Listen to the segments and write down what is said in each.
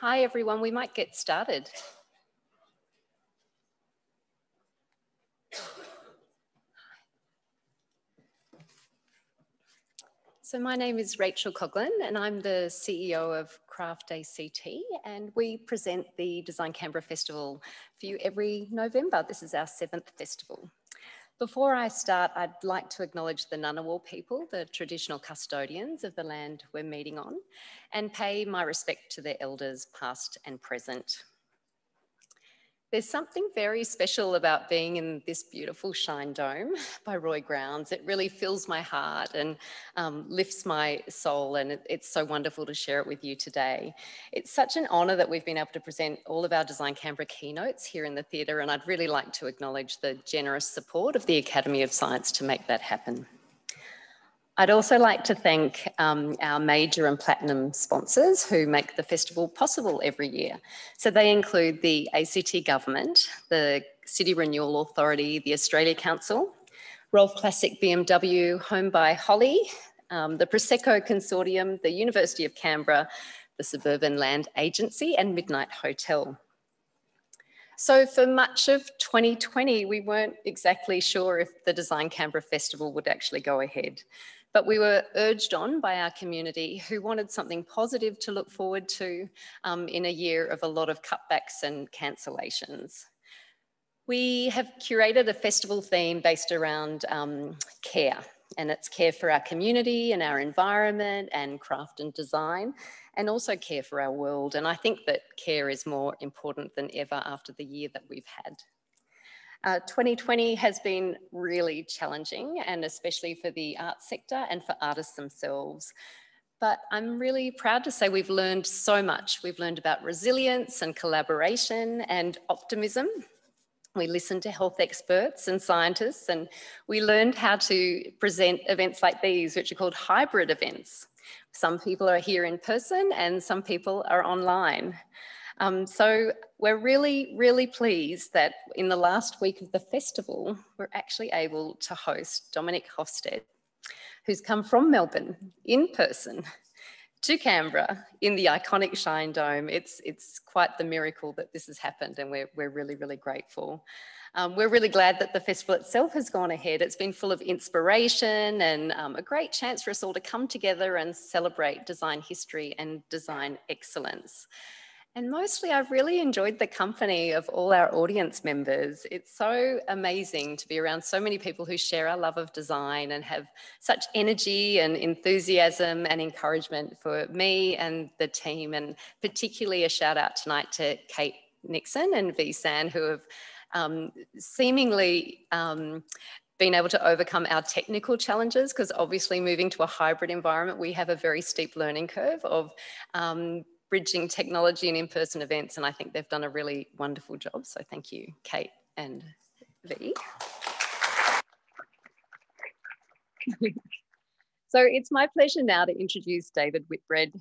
Hi everyone, we might get started. So my name is Rachel Coughlin and I'm the CEO of Craft ACT, and we present the Design Canberra Festival for you every November. This is our 7th festival. Before I start, I'd like to acknowledge the Ngunnawal people, the traditional custodians of the land we're meeting on, and pay my respect to their elders past and present. There's something very special about being in this beautiful Shine Dome by Roy Grounds. It really fills my heart and lifts my soul, and it's so wonderful to share it with you today. It's such an honour that we've been able to present all of our Design Canberra keynotes here in the theatre, and I'd really like to acknowledge the generous support of the Academy of Science to make that happen. I'd also like to thank our major and platinum sponsors who make the festival possible every year. So they include the ACT Government, the City Renewal Authority, the Australia Council, Rolf Classic BMW, Home by Holly, the Prosecco Consortium, the University of Canberra, the Suburban Land Agency, and Midnight Hotel. So for much of 2020, we weren't exactly sure if the Design Canberra Festival would actually go ahead. But we were urged on by our community who wanted something positive to look forward to in a year of a lot of cutbacks and cancellations. We have curated a festival theme based around care, and it's care for our community and our environment and craft and design, and also care for our world. And I think that care is more important than ever after the year that we've had. 2020 has been really challenging, and especially for the arts sector and for artists themselves. But I'm really proud to say we've learned so much. We've learned about resilience and collaboration and optimism. We listened to health experts and scientists, and we learned how to present events like these, which are called hybrid events. Some people are here in person and some people are online. So we're really, really pleased that in the last week of the festival, we're actually able to host Dominic Hofstede, who's come from Melbourne in person to Canberra in the iconic Shine Dome. It's quite the miracle that this has happened, and we're really, really grateful. We're really glad that the festival itself has gone ahead. It's been full of inspiration and a great chance for us all to come together and celebrate design history and design excellence. And mostly I've really enjoyed the company of all our audience members. It's so amazing to be around so many people who share our love of design and have such energy and enthusiasm and encouragement for me and the team, and particularly a shout out tonight to Kate Nixon and V-San, who have seemingly been able to overcome our technical challenges, because obviously moving to a hybrid environment, we have a very steep learning curve of bridging technology and in-person events, and I think they've done a really wonderful job. So thank you, Kate and V. So it's my pleasure now to introduce David Whitbread,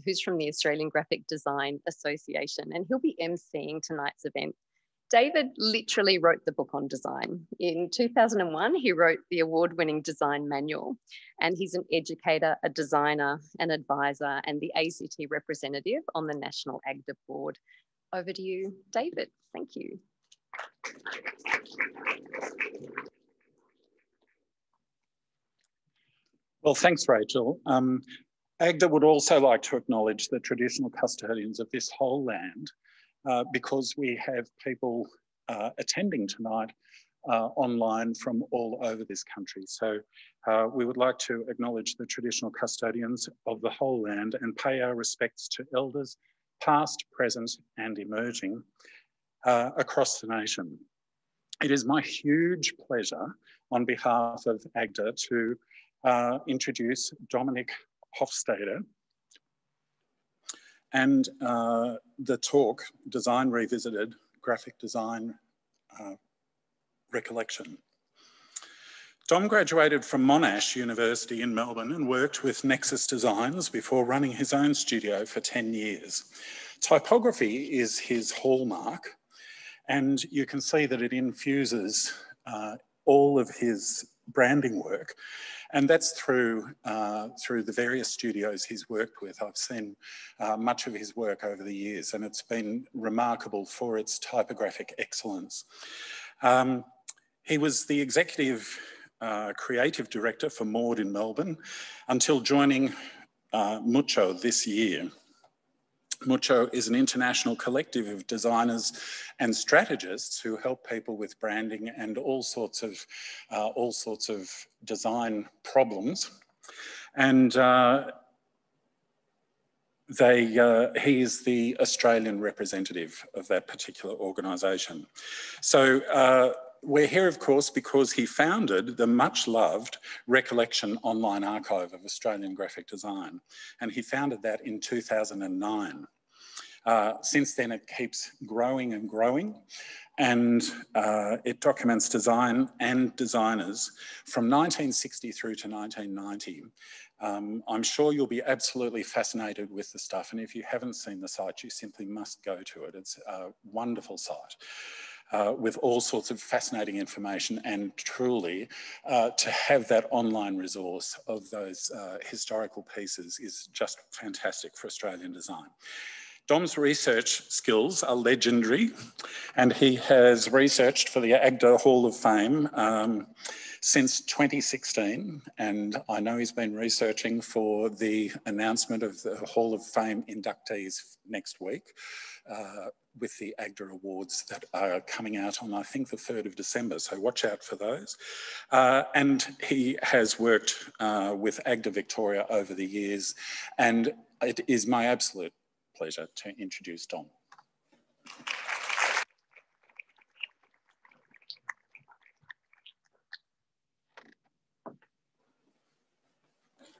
who's from the Australian Graphic Design Association, and he'll be emceeing tonight's event. David literally wrote the book on design. In 2001, he wrote the award-winning design manual, and he's an educator, a designer, an advisor, and the ACT representative on the National AGDA board. Over to you, David. Thank you. Well, thanks, Rachel. AGDA would also like to acknowledge the traditional custodians of this whole land, because we have people attending tonight online from all over this country. So we would like to acknowledge the traditional custodians of the whole land and pay our respects to elders, past, present, and emerging across the nation. It is my huge pleasure on behalf of AGDA to introduce Dominic Hofstede, and the talk, Design Revisited, graphic design recollection. Dom graduated from Monash University in Melbourne and worked with Nexus Designs before running his own studio for 10 years. Typography is his hallmark, and you can see that it infuses all of his branding work, and that's through the various studios he's worked with. I've seen much of his work over the years, and it's been remarkable for its typographic excellence. He was the executive creative director for Maud in Melbourne until joining Mucho this year. Mucho is an international collective of designers and strategists who help people with branding and all sorts of design problems. And he is the Australian representative of that particular organisation. So we're here, of course, because he founded the much-loved Recollection Online Archive of Australian Graphic Design, and he founded that in 2009. Since then, it keeps growing and growing, and it documents design and designers from 1960 through to 1990. I'm sure you'll be absolutely fascinated with the stuff, and if you haven't seen the site, you simply must go to it. It's a wonderful site. With all sorts of fascinating information, and truly to have that online resource of those historical pieces is just fantastic for Australian design. Dom's research skills are legendary, and he has researched for the AGDA Hall of Fame since 2016, and I know he's been researching for the announcement of the Hall of Fame inductees next week with the AGDA Awards that are coming out on, I think, the 3rd of December, so watch out for those. And he has worked with AGDA Victoria over the years, and it is my absolute pleasure to introduce Dom.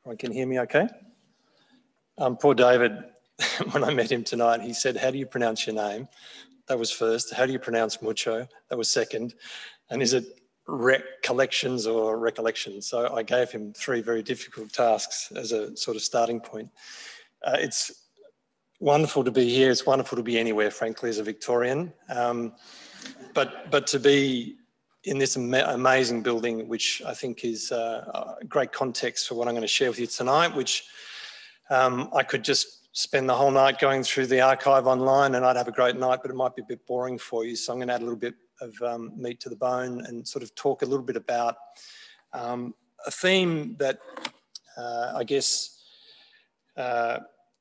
Everyone can hear me okay? Poor David, when I met him tonight, he said, "How do you pronounce your name?" That was first. "How do you pronounce Mucho?" That was second. And is it recollections or recollections? So I gave him 3 very difficult tasks as a sort of starting point. It's wonderful to be here. It's wonderful to be anywhere, frankly, as a Victorian. But to be in this amazing building, which I think is a great context for what I'm going to share with you tonight, which I could just spend the whole night going through the archive online and I'd have a great night, but it might be a bit boring for you. So I'm going to add a little bit of meat to the bone and sort of talk a little bit about a theme that I guess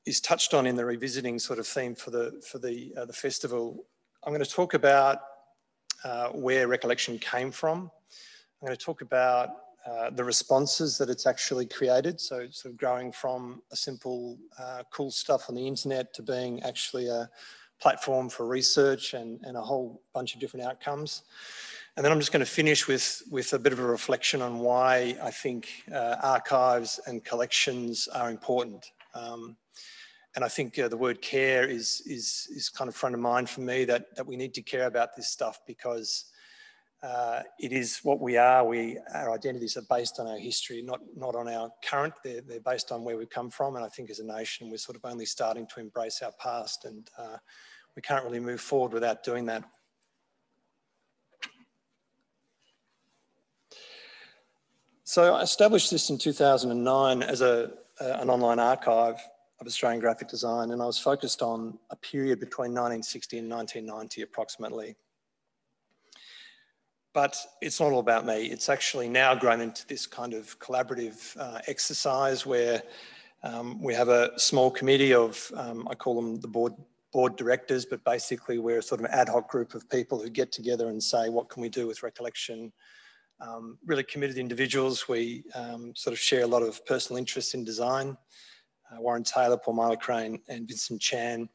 is touched on in the revisiting sort of theme for the festival. I'm going to talk about where recollection came from. I'm going to talk about the responses that it's actually created. So it's sort of growing from a simple cool stuff on the internet to being actually a platform for research and a whole bunch of different outcomes. And then I'm just going to finish with a bit of a reflection on why I think archives and collections are important. And I think the word care is kind of front of mind for me, that we need to care about this stuff because it is what we are. Our identities are based on our history, not on our current. They're based on where we've come from. And I think as a nation, we're sort of only starting to embrace our past, and we can't really move forward without doing that. So I established this in 2009 as an online archive of Australian graphic design, and I was focused on a period between 1960 and 1990 approximately. But it's not all about me. It's actually now grown into this kind of collaborative exercise where we have a small committee of, I call them the board directors, but basically we're sort of an ad hoc group of people who get together and say, what can we do with recollection? Really committed individuals. We sort of share a lot of personal interest in design. Warren Taylor, Paul Milacrane, and Vincent Chan.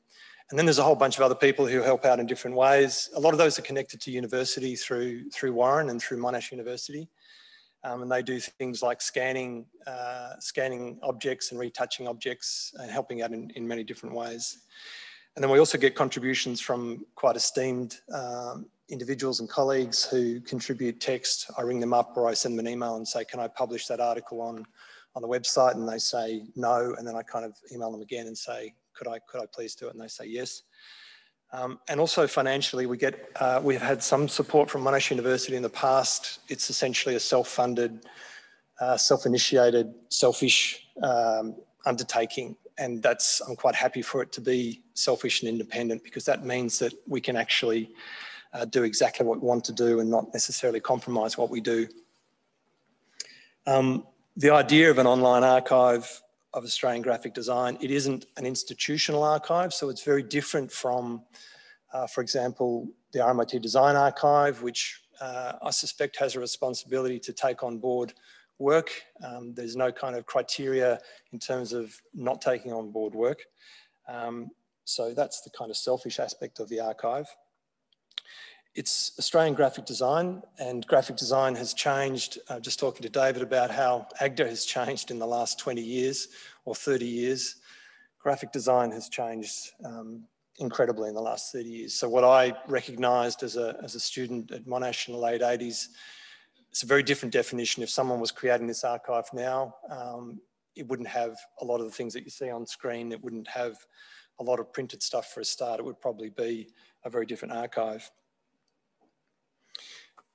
And then there's a whole bunch of other people who help out in different ways. A lot of those are connected to university through Warren and through Monash University. And they do things like scanning objects and retouching objects and helping out in many different ways. And then we also get contributions from quite esteemed individuals and colleagues who contribute text. I ring them up or I send them an email and say, can I publish that article on the website? And they say no. And then I kind of email them again and say, could I please do it? And they say yes. And also financially, we've had some support from Monash University in the past. It's essentially a self-funded, self-initiated, selfish undertaking. And I'm quite happy for it to be selfish and independent, because that means that we can actually do exactly what we want to do and not necessarily compromise what we do. The idea of an online archive of Australian graphic design, it isn't an institutional archive, so it's very different from, for example, the RMIT Design Archive, which I suspect has a responsibility to take on board work. There's no kind of criteria in terms of not taking on board work. So that's the kind of selfish aspect of the archive. It's Australian graphic design, and graphic design has changed. Just talking to David about how AGDA has changed in the last 20 years or 30 years. Graphic design has changed incredibly in the last 30 years. So what I recognised as a student at Monash in the late 80s, it's a very different definition. If someone was creating this archive now, it wouldn't have a lot of the things that you see on screen. It wouldn't have a lot of printed stuff for a start. It would probably be a very different archive.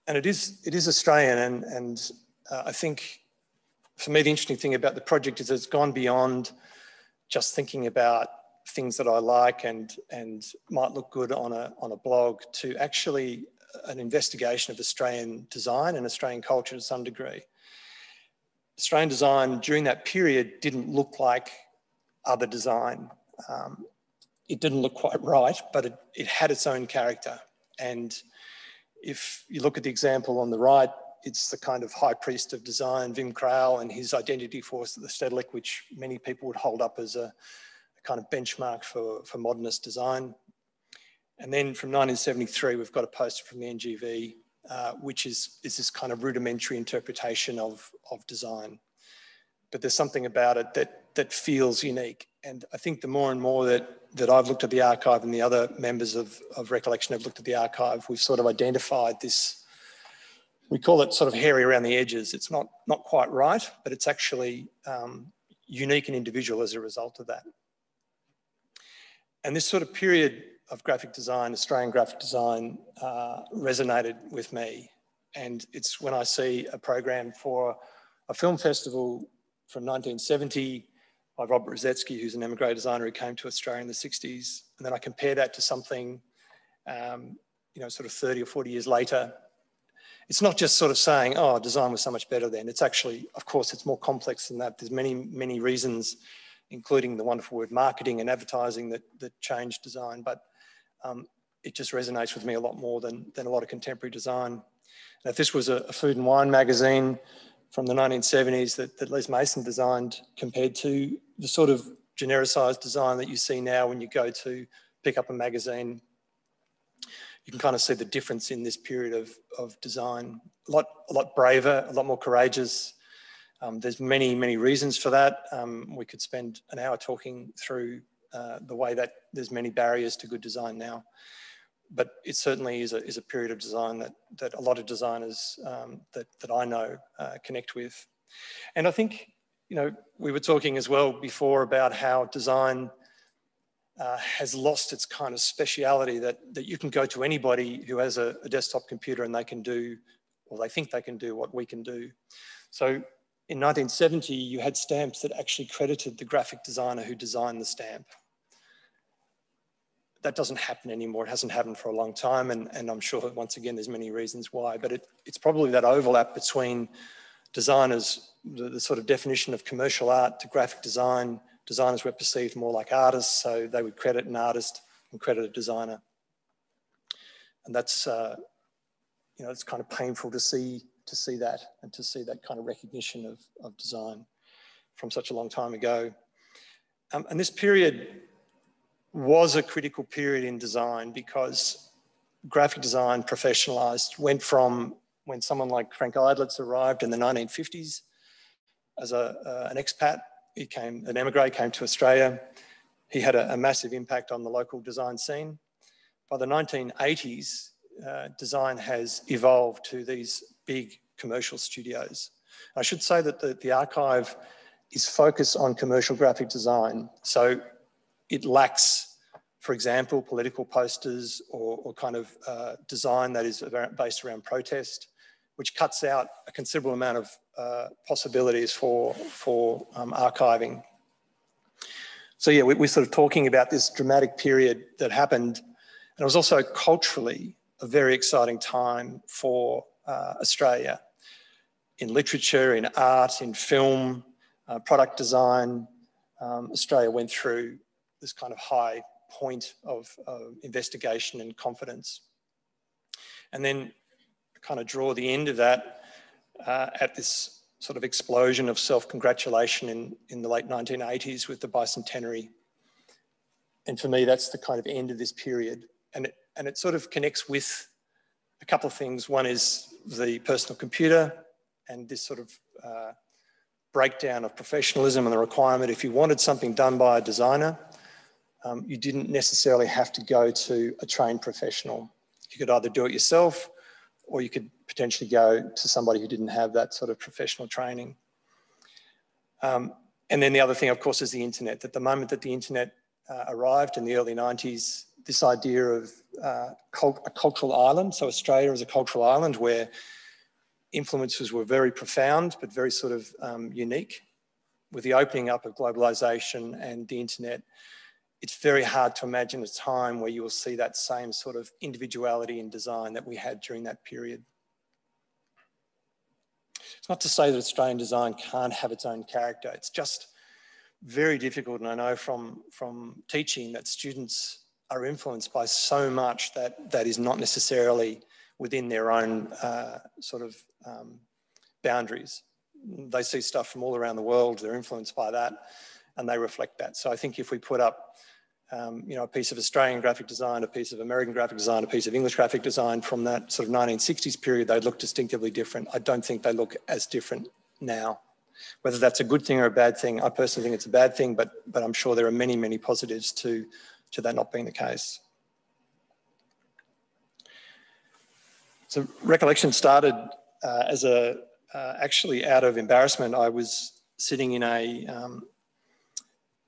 And it is Australian, and I think for me the interesting thing about the project is it's gone beyond just thinking about things that I like and might look good on a blog to actually an investigation of Australian design and Australian culture to some degree. Australian design during that period didn't look like other design. It didn't look quite right, but it had its own character. And if you look at the example on the right, it's the kind of high priest of design, Wim Kraal, and his identity force at the Stedelijk, which many people would hold up as a kind of benchmark for modernist design. And then from 1973, we've got a poster from the NGV, which is this kind of rudimentary interpretation of design. But there's something about it that feels unique. And I think the more and more that I've looked at the archive and the other members of Recollection have looked at the archive, we've sort of identified this, we call it sort of hairy around the edges. It's not quite right, but it's actually unique and individual as a result of that. And this sort of period of graphic design, Australian graphic design, resonated with me. And it's when I see a program for a film festival from 1970 by Robert Rosetsky, who's an emigre designer who came to Australia in the 60s. And then I compare that to something, sort of 30 or 40 years later. It's not just sort of saying, oh, design was so much better then. It's actually, of course, it's more complex than that. There's many, many reasons, including the wonderful word marketing and advertising that changed design. But it just resonates with me a lot more than a lot of contemporary design. Now, if this was a food and wine magazine from the 1970s that Les Mason designed compared to the sort of genericized design that you see now when you go to pick up a magazine, you can kind of see the difference in this period of design. A lot braver, a lot more courageous. There's many, many reasons for that. We could spend an hour talking through the way that there's many barriers to good design now. But it certainly is a period of design that a lot of designers that I know connect with. And I think, we were talking as well before about how design has lost its kind of speciality that you can go to anybody who has a desktop computer and they can do, or they think they can do what we can do. So in 1970, you had stamps that actually credited the graphic designer who designed the stamp. That doesn't happen anymore. It hasn't happened for a long time. And I'm sure, once again, there's many reasons why, but it's probably that overlap between designers, the sort of definition of commercial art to graphic design. Designers were perceived more like artists, so they would credit an artist and credit a designer. And that's, it's kind of painful to see that and to see that kind of recognition of design from such a long time ago. And this period was a critical period in design because graphic design professionalised, went from when someone like Frank Eidlitz arrived in the 1950s as an expat, an emigre, came to Australia. he had a massive impact on the local design scene. By the 1980s, design has evolved to these big commercial studios. I should say that the archive is focused on commercial graphic design. So it lacks, for example, political posters or kind of design that is based around protest, which cuts out a considerable amount of possibilities for archiving. So yeah, we're sort of talking about this dramatic period that happened, and it was also culturally a very exciting time for Australia. In literature, in art, in film, product design, Australia went through this kind of high point of investigation and confidence. And then kind of draw the end of that at this sort of explosion of self-congratulation in the late 1980s with the bicentenary. And for me, that's the kind of end of this period. And it sort of connects with a couple of things. One is the personal computer and this sort of breakdown of professionalism and the requirement. If you wanted something done by a designer, you didn't necessarily have to go to a trained professional. You could either do it yourself or you could potentially go to somebody who didn't have that sort of professional training. And then the other thing, of course, is the internet. At the moment that the internet arrived in the early 90s, this idea of a cultural island, so Australia is a cultural island where influences were very profound, but very sort of unique. With the opening up of globalization and the internet, it's very hard to imagine a time where you will see that same sort of individuality in design that we had during that period. It's not to say that Australian design can't have its own character. It's just very difficult, and I know from teaching that students are influenced by so much that is not necessarily within their own sort of boundaries. They see stuff from all around the world, they're influenced by that, and they reflect that. So I think if we put up you know, a piece of Australian graphic design, a piece of American graphic design, a piece of English graphic design from that sort of 1960s period, they'd look distinctively different. I don't think they look as different now. Whether that's a good thing or a bad thing, I personally think it's a bad thing, but I'm sure there are many, many positives to that not being the case. So recollection started as actually out of embarrassment. I was sitting in a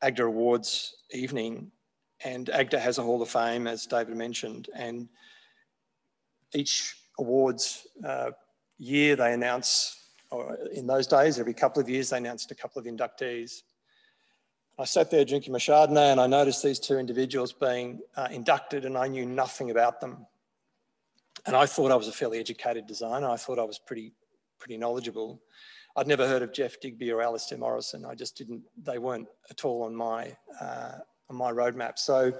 AGDA Awards evening, and AGDA has a Hall of Fame, as David mentioned, and each awards year they announce, or in those days, every couple of years, they announced a couple of inductees. I sat there drinking my Chardonnay and I noticed these two individuals being inducted, and I knew nothing about them. And I thought I was a fairly educated designer. I thought I was pretty knowledgeable. I'd never heard of Jeff Digby or Alistair Morrison. I just didn't, they weren't at all on my roadmap. So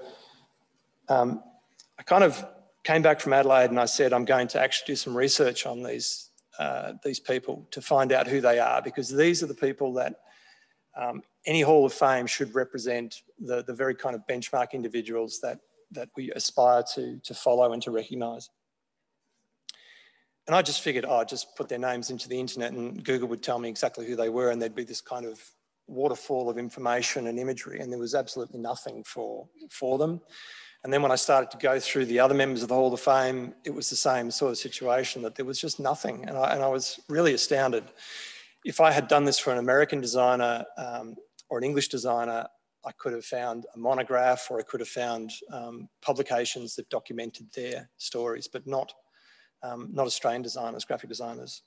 I kind of came back from Adelaide and I said, I'm going to actually do some research on these people to find out who they are, because these are the people that any Hall of Fame should represent the very kind of benchmark individuals that we aspire to follow and to recognise. And I just figured, oh, I'd just put their names into the internet and Google would tell me exactly who they were, and there'd be this kind of waterfall of information and imagery, and there was absolutely nothing for them. And then when I started to go through the other members of the Hall of Fame, it was the same sort of situation, that there was just nothing. And I was really astounded. If I had done this for an American designer or an English designer, I could have found a monograph, or I could have found publications that documented their stories, but not Australian designers, graphic designers.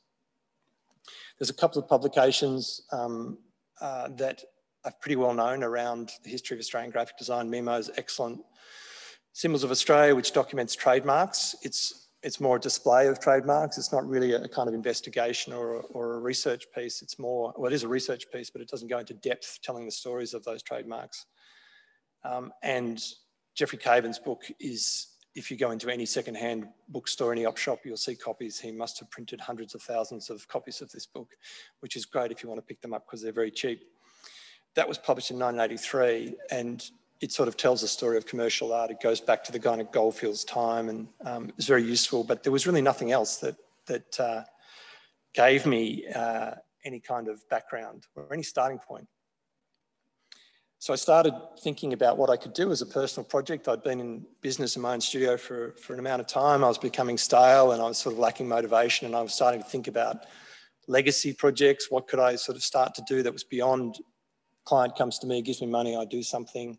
There's a couple of publications that are pretty well known around the history of Australian graphic design. Memo's excellent Symbols of Australia, which documents trademarks. It's more a display of trademarks. It's not really a kind of investigation or a research piece. It's more, well, it is a research piece, but it doesn't go into depth telling the stories of those trademarks. And Geoffrey Caven's book is, if you go into any secondhand bookstore, any op shop, you'll see copies. He must have printed hundreds of thousands of copies of this book, which is great if you want to pick them up because they're very cheap. That was published in 1983, and it sort of tells the story of commercial art. It goes back to the guy at Goldfields' time, and it's very useful, but there was really nothing else that gave me any kind of background or any starting point. So I started thinking about what I could do as a personal project. I'd been in business in my own studio for an amount of time. I was becoming stale and I was sort of lacking motivation, and I was starting to think about legacy projects. What could I sort of start to do that was beyond client comes to me, gives me money, I do something.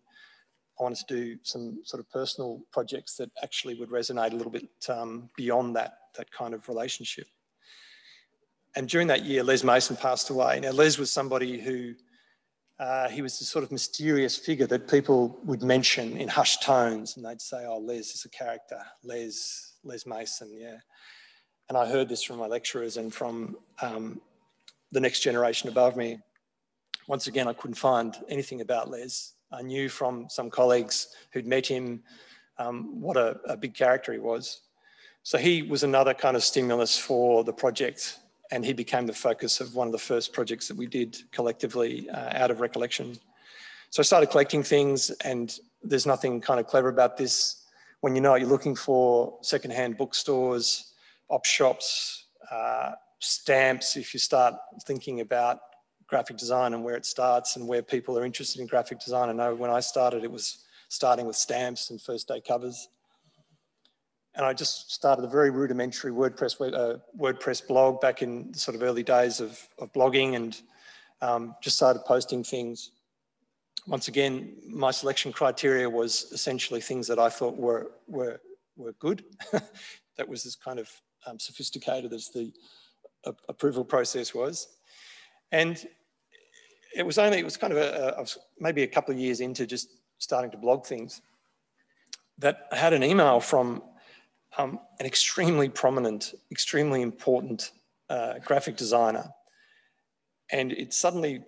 I wanted to do some sort of personal projects that actually would resonate a little bit beyond that kind of relationship. And during that year, Les Mason passed away. Now, Les was somebody who he was this sort of mysterious figure that people would mention in hushed tones, and they'd say, oh, Les is a character, Les Mason, yeah. And I heard this from my lecturers and from the next generation above me. Once again, I couldn't find anything about Les. I knew from some colleagues who'd met him what a big character he was. So he was another kind of stimulus for the project, and he became the focus of one of the first projects that we did collectively out of recollection. So I started collecting things, and there's nothing kind of clever about this. When you know what you're looking for, secondhand bookstores, op shops, stamps, if you start thinking about graphic design and where it starts and where people are interested in graphic design. I know when I started, it was starting with stamps and first day covers. And I just started a very rudimentary WordPress blog back in the sort of early days of blogging, and just started posting things. Once again, my selection criteria was essentially things that I thought were good. That was as kind of sophisticated as the approval process was. And it was kind of maybe a couple of years into just starting to blog things that I had an email from an extremely prominent, extremely important graphic designer. And it suddenly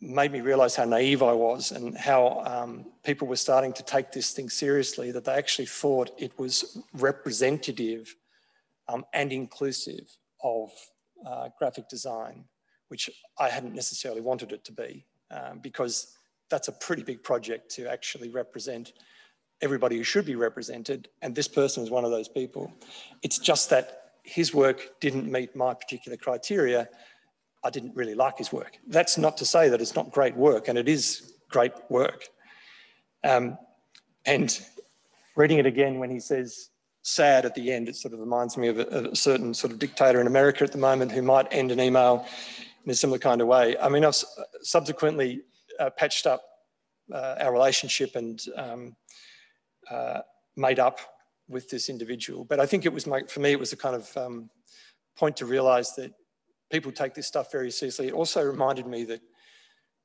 made me realize how naive I was and how people were starting to take this thing seriously, that they actually thought it was representative and inclusive of graphic design, which I hadn't necessarily wanted it to be, because that's a pretty big project to actually represent everybody who should be represented, and this person is one of those people. It's just that his work didn't meet my particular criteria. I didn't really like his work. That's not to say that it's not great work, and it is great work. And reading it again when he says sad at the end, it sort of reminds me of a certain sort of dictator in America at the moment who might end an email in a similar kind of way. I mean, I've subsequently patched up our relationship and made up with this individual. But I think it was, for me, it was a kind of point to realise that people take this stuff very seriously. It also reminded me that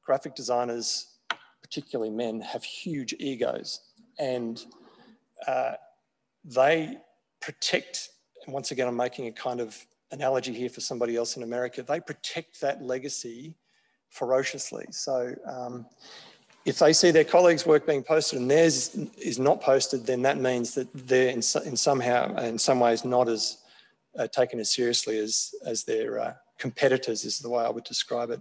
graphic designers, particularly men, have huge egos, and they protect, and once again, I'm making a kind of analogy here for somebody else in America, they protect that legacy ferociously. So if they see their colleagues' work being posted and theirs is not posted, then that means that they're in some ways not as taken as seriously as their competitors, is the way I would describe it.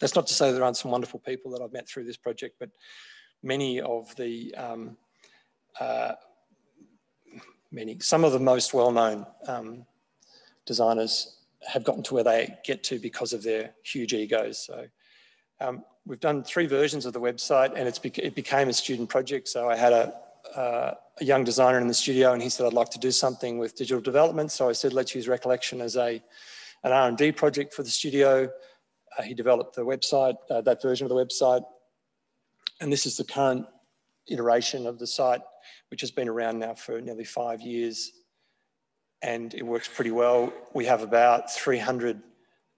That's not to say there aren't some wonderful people that I've met through this project, but many of the, some of the most well-known designers have gotten to where they get to because of their huge egos. So we've done 3 versions of the website, and it became a student project. So I had a young designer in the studio, and he said, I'd like to do something with digital development. So I said, let's use Recollection as an R&D project for the studio. He developed the website, that version of the website. And this is the current iteration of the site, which has been around now for nearly 5 years. And it works pretty well. We have about 300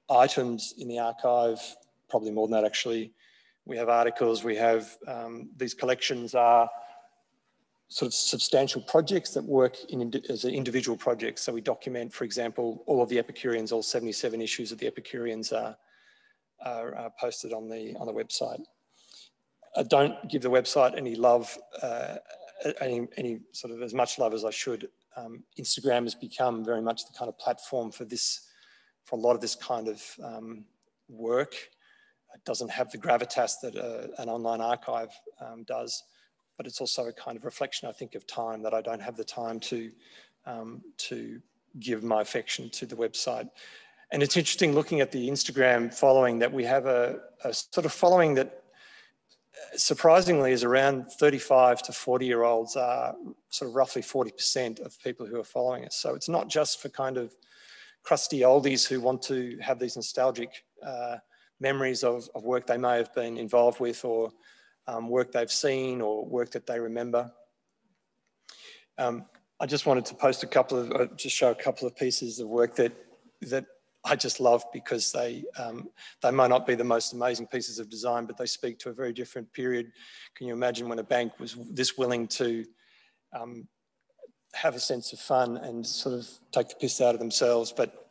items in the archive, probably more than that actually. We have articles, we have, these collections are sort of substantial projects that work as an individual project. So we document, for example, all of the Epicureans, all 77 issues of the Epicureans are posted on the website. I don't give the website any love, any sort of as much love as I should. Instagram has become very much the kind of platform for a lot of this kind of work. It doesn't have the gravitas that an online archive does, but it's also a kind of reflection, I think, of time, that I don't have the time to give my affection to the website. And it's interesting looking at the Instagram following that we have a sort of following that surprisingly, is around 35 to 40-year-olds are sort of roughly 40% of people who are following us. So it's not just for kind of crusty oldies who want to have these nostalgic memories of work they may have been involved with, or work they've seen, or work that they remember. I just wanted to post a couple of, just show a couple of pieces of work that I just love, because they might not be the most amazing pieces of design, but they speak to a very different period. Can you imagine when a bank was this willing to have a sense of fun and sort of take the piss out of themselves? But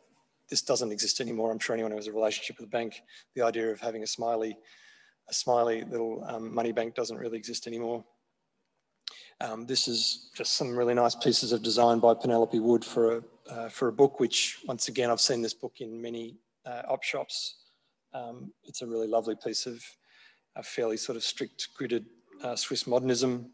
this doesn't exist anymore. I'm sure anyone who has a relationship with a bank, the idea of having a smiley little money bank doesn't really exist anymore. This is just some really nice pieces of design by Penelope Wood for a book, which, once again, I've seen this book in many op shops. It's a really lovely piece of a fairly sort of strict gridded Swiss modernism.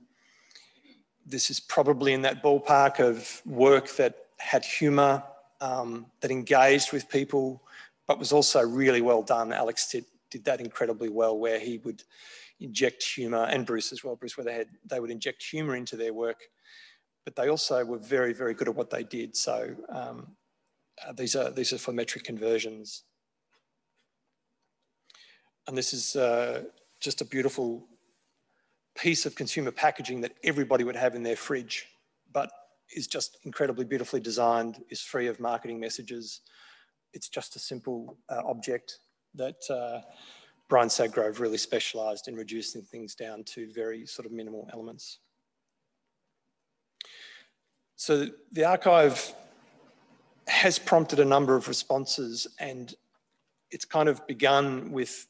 This is probably in that ballpark of work that had humour, that engaged with people, but was also really well done. Alex did that incredibly well, where he would inject humour, and Bruce as well, Bruce Weatherhead, they would inject humour into their work, but they also were very, very good at what they did. So these are photometric conversions. And this is just a beautiful piece of consumer packaging that everybody would have in their fridge, but is just incredibly beautifully designed, is free of marketing messages. It's just a simple object that Brian Sadgrove really specialised in reducing things down to very sort of minimal elements. So the archive has prompted a number of responses, and it's kind of begun with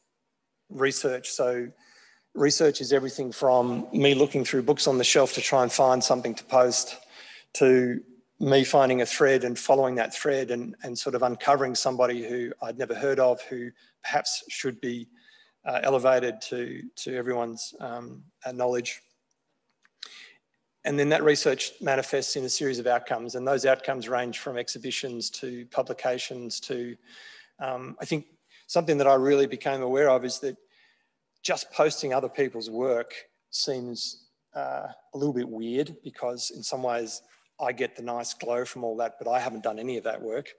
research. So research is everything from me looking through books on the shelf to try and find something to post, to me finding a thread and following that thread and sort of uncovering somebody who I'd never heard of, who perhaps should be elevated to everyone's knowledge. And then that research manifests in a series of outcomes, and those outcomes range from exhibitions to publications to, I think something that I really became aware of is that just posting other people's work seems a little bit weird, because in some ways I get the nice glow from all that, but I haven't done any of that work.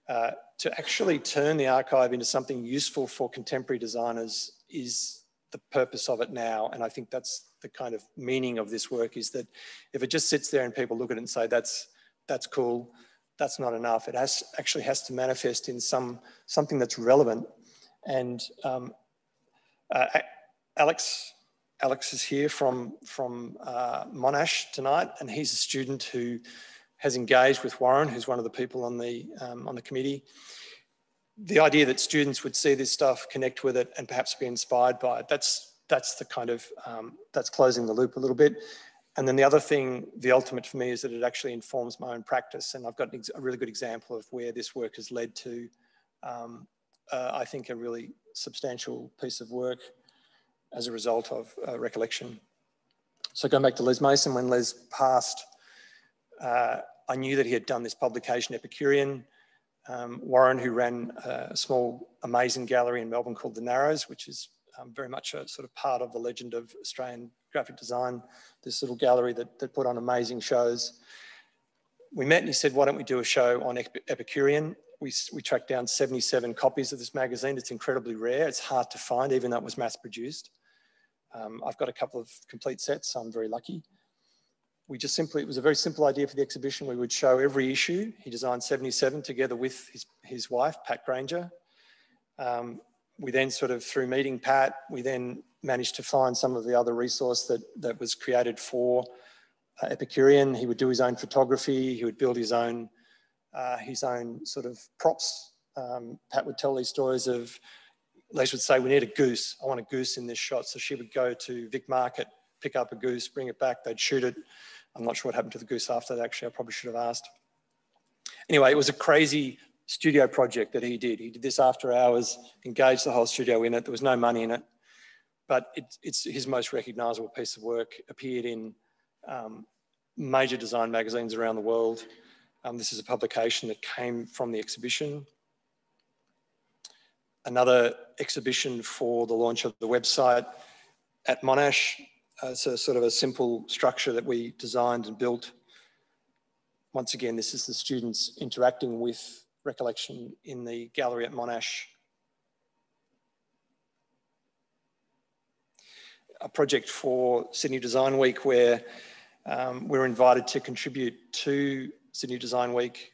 To actually turn the archive into something useful for contemporary designers is the purpose of it now. And I think that's the kind of meaning of this work, is that if it just sits there and people look at it and say, that's cool, that's not enough. It actually has to manifest in something that's relevant. And Alex is here from Monash tonight, and he's a student who has engaged with Warren, who's one of the people on the committee. The idea that students would see this stuff, connect with it, and perhaps be inspired by it, that's the kind of, that's closing the loop a little bit. And then the other thing, the ultimate for me, is that it actually informs my own practice. And I've got a really good example of where this work has led to, I think, a really substantial piece of work as a result of recollection. So going back to Les Mason, when Les passed, I knew that he had done this publication, Epicurean. Warren, who ran a small, amazing gallery in Melbourne called The Narrows, which is very much a sort of part of the legend of Australian graphic design, this little gallery that put on amazing shows. We met and he said, why don't we do a show on Epicurean? We tracked down 77 copies of this magazine. It's incredibly rare. It's hard to find, even though it was mass produced. I've got a couple of complete sets, so I'm very lucky. It was a very simple idea for the exhibition. We would show every issue. He designed 77 together with his wife, Pat Granger. We then sort of, through meeting Pat, we then managed to find some of the other resource that was created for Epicurean. He would do his own photography. He would build his own sort of props. Pat would tell these stories of, Les would say, we need a goose. I want a goose in this shot. So she would go to Vic Market, pick up a goose, bring it back, they'd shoot it. I'm not sure what happened to the goose after that, actually. I probably should have asked. Anyway, it was a crazy studio project that he did. He did this after hours, engaged the whole studio in it. There was no money in it, but it's his most recognisable piece of work. Appeared in major design magazines around the world. This is a publication that came from the exhibition. Another exhibition for the launch of the website. at Monash. It's a sort of a simple structure that we designed and built. Once again, this is the students interacting with recollection in the gallery at Monash. A project for Sydney Design Week where we're invited to contribute to Sydney Design Week.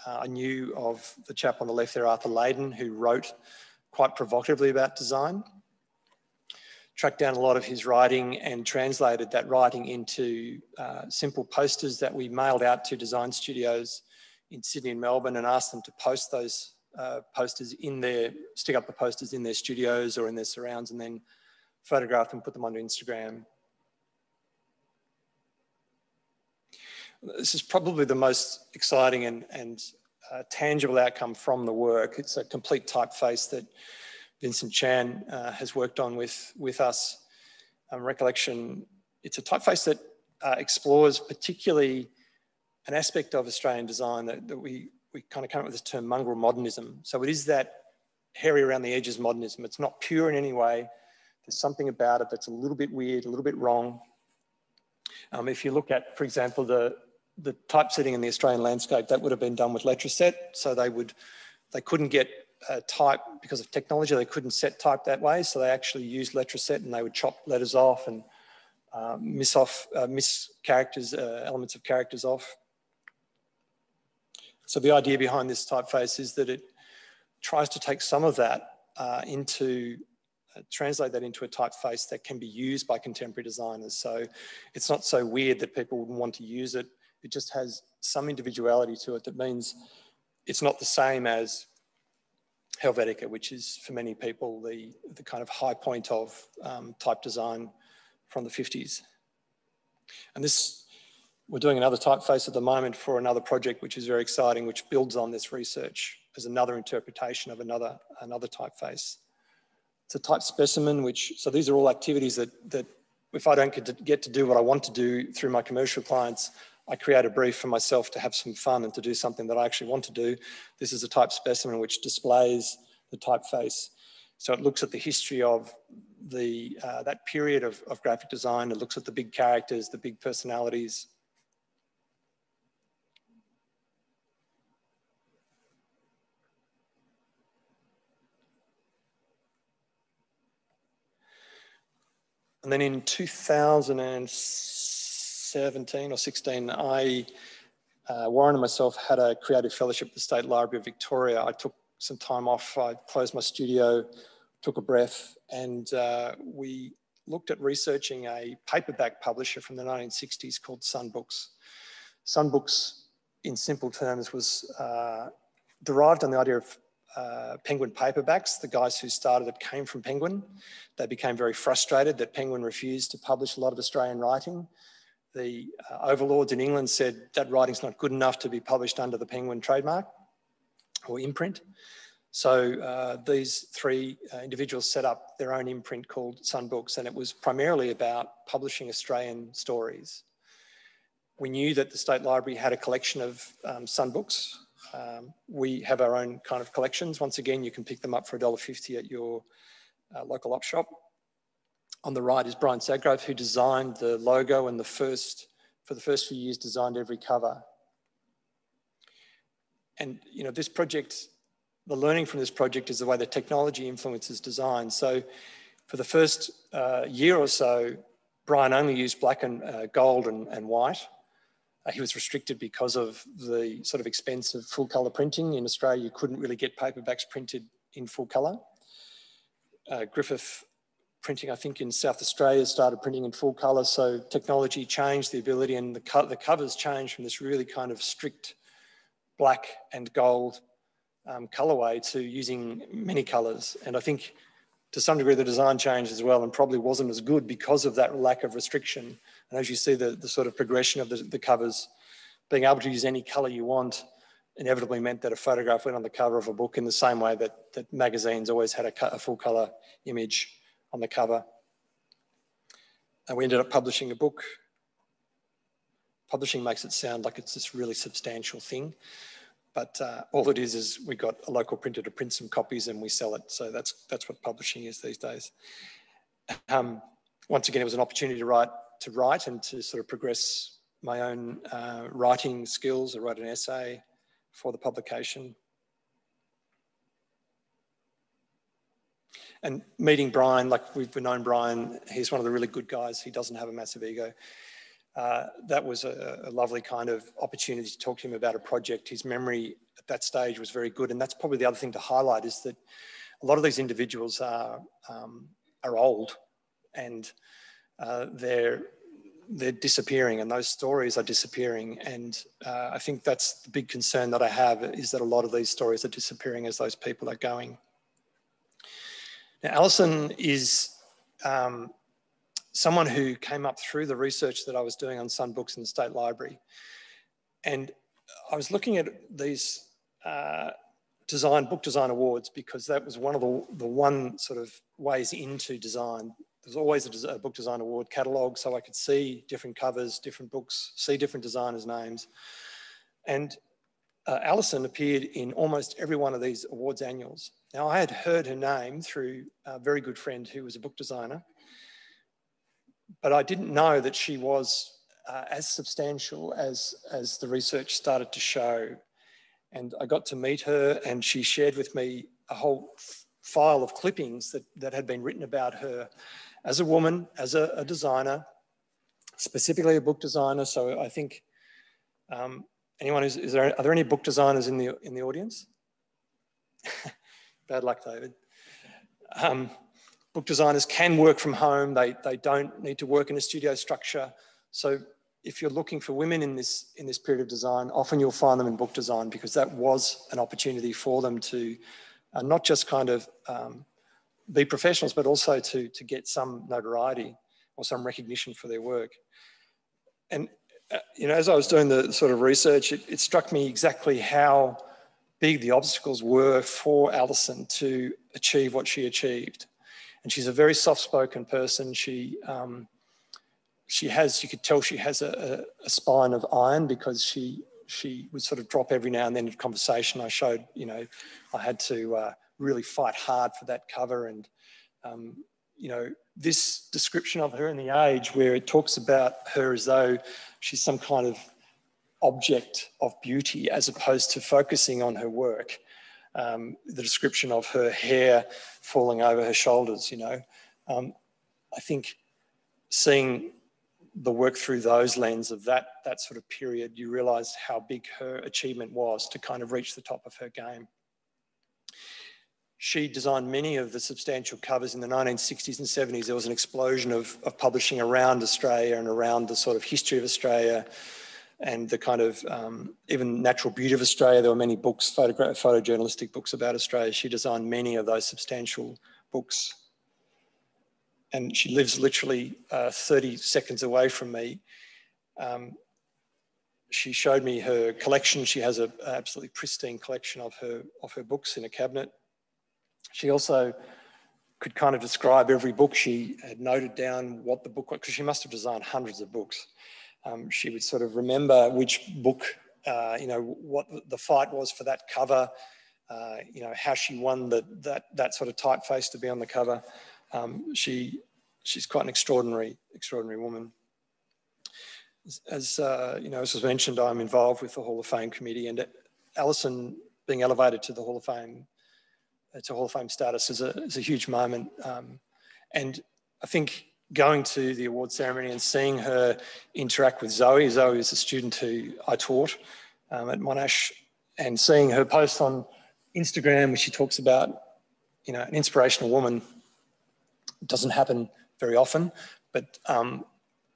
I knew of the chap on the left there, Arthur Leyden, who wrote quite provocatively about design. Tracked down a lot of his writing and translated that writing into simple posters that we mailed out to design studios in Sydney and Melbourne and asked them to post those posters in their, stick up the posters in their studios or in their surrounds and then photograph them, put them onto Instagram. This is probably the most exciting and tangible outcome from the work. It's a complete typeface that Vincent Chan has worked on with us. Recollection, it's a typeface that explores particularly an aspect of Australian design that we kind of come up with this term mongrel modernism. So it is that hairy around the edges modernism. It's not pure in any way. There's something about it that's a little bit weird, a little bit wrong. If you look at, for example, the typesetting in the Australian landscape, that would have been done with letraset. So they couldn't get type because of technology. They couldn't set type that way. So they actually used letraset and they would chop letters off and miss characters, elements of characters off. So the idea behind this typeface is that it tries to take some of that translate that into a typeface that can be used by contemporary designers. So it's not so weird that people wouldn't want to use it. It just has some individuality to it that means it's not the same as Helvetica, which is for many people the kind of high point of type design from the 50s. And we're doing another typeface at the moment for another project, which is very exciting, which builds on this research as another interpretation of another typeface. It's a type specimen, so these are all activities that if I don't get to do what I want to do through my commercial clients, I create a brief for myself to have some fun and to do something that I actually want to do. This is a type specimen which displays the typeface. So it looks at the history of that period of graphic design. It looks at the big characters, the big personalities. And then in 2017 or 16, Warren and myself had a creative fellowship at the State Library of Victoria. I took some time off, I closed my studio, took a breath, and we looked at researching a paperback publisher from the 1960s called Sun Books. Sun Books, in simple terms, was derived on the idea of Penguin paperbacks. The guys who started it came from Penguin. They became very frustrated that Penguin refused to publish a lot of Australian writing. The overlords in England said that writing's not good enough to be published under the Penguin trademark or imprint. So these three individuals set up their own imprint called Sun Books, and it was primarily about publishing Australian stories. We knew that the State Library had a collection of Sun Books. We have our own kind of collections. Once again, you can pick them up for $1.50 at your local op shop. On the right is Brian Sagrove, who designed the logo and for the first few years, designed every cover. And this project, the learning from this project is the way the technology influences design. So for the first year or so, Brian only used black and gold and white. He was restricted because of the sort of expense of full colour printing. In Australia, you couldn't really get paperbacks printed in full colour. Griffith Printing, I think in South Australia, started printing in full colour. So technology changed the ability, and the covers changed from this really kind of strict black and gold colourway to using many colours. And I think to some degree the design changed as well and probably wasn't as good because of that lack of restriction. And as you see the sort of progression of the covers, being able to use any colour you want inevitably meant that a photograph went on the cover of a book in the same way that magazines always had a full colour image on the cover. And we ended up publishing a book. Publishing makes it sound like it's this really substantial thing, but all it is we got a local printer to print some copies and we sell it. So that's what publishing is these days. once again, it was an opportunity to write and to sort of progress my own writing skills. I wrote an essay for the publication. And meeting Brian, like we've known Brian, he's one of the really good guys. He doesn't have a massive ego. That was a lovely kind of opportunity to talk to him about a project. His memory at that stage was very good. And that's probably the other thing to highlight, is that a lot of these individuals are old, and they're disappearing, and those stories are disappearing. And I think that's the big concern that I have, is that a lot of these stories are disappearing as those people are going. Now, Alison is someone who came up through the research that I was doing on Sun Books in the State Library. And I was looking at these book design awards, because that was one of the one sort of ways into design. There's always a book design award catalogue, so I could see different covers, different books, see different designers' names. And Alison appeared in almost every one of these awards annuals. Now, I had heard her name through a very good friend who was a book designer, but I didn't know that she was as substantial as the research started to show. And I got to meet her, and she shared with me a whole file of clippings that had been written about her as a woman, as a designer, specifically a book designer. So I think, anyone are there any book designers in the audience? Bad luck, David. Book designers can work from home. They don't need to work in a studio structure. So if you're looking for women in this period of design, often you'll find them in book design, because that was an opportunity for them to not just kind of be professionals, but also to get some notoriety or some recognition for their work. And you know, as I was doing the sort of research, it struck me exactly how big the obstacles were for Alison to achieve what she achieved. And she's a very soft-spoken person. She has, you could tell she has a spine of iron, because she would sort of drop every now and then in conversation. I showed, you know, I had to really fight hard for that cover. And, you know, this description of her in The Age, where it talks about her as though she's some kind of object of beauty, as opposed to focusing on her work. The description of her hair falling over her shoulders, you know. I think seeing the work through those lens of that sort of period, you realise how big her achievement was to kind of reach the top of her game. She designed many of the substantial covers in the 1960s and 70s. There was an explosion of publishing around Australia and around the sort of history of Australia and the kind of even natural beauty of Australia. There were many books, photojournalistic books about Australia. She designed many of those substantial books. And she lives literally 30 seconds away from me. She showed me her collection. She has an absolutely pristine collection of her books in a cabinet. She also could kind of describe every book. She had noted down what the book was, because she must have designed hundreds of books. She would sort of remember which book, you know, what the fight was for that cover, you know, how she won that sort of typeface to be on the cover. She's quite an extraordinary woman. As you know, as was mentioned, I'm involved with the Hall of Fame committee, and Alison being elevated to the Hall of Fame, to Hall of Fame status is a huge moment. And I think going to the award ceremony and seeing her interact with Zoe. Zoe is a student who I taught at Monash, and seeing her post on Instagram where she talks about, you know, an inspirational woman doesn't happen very often, but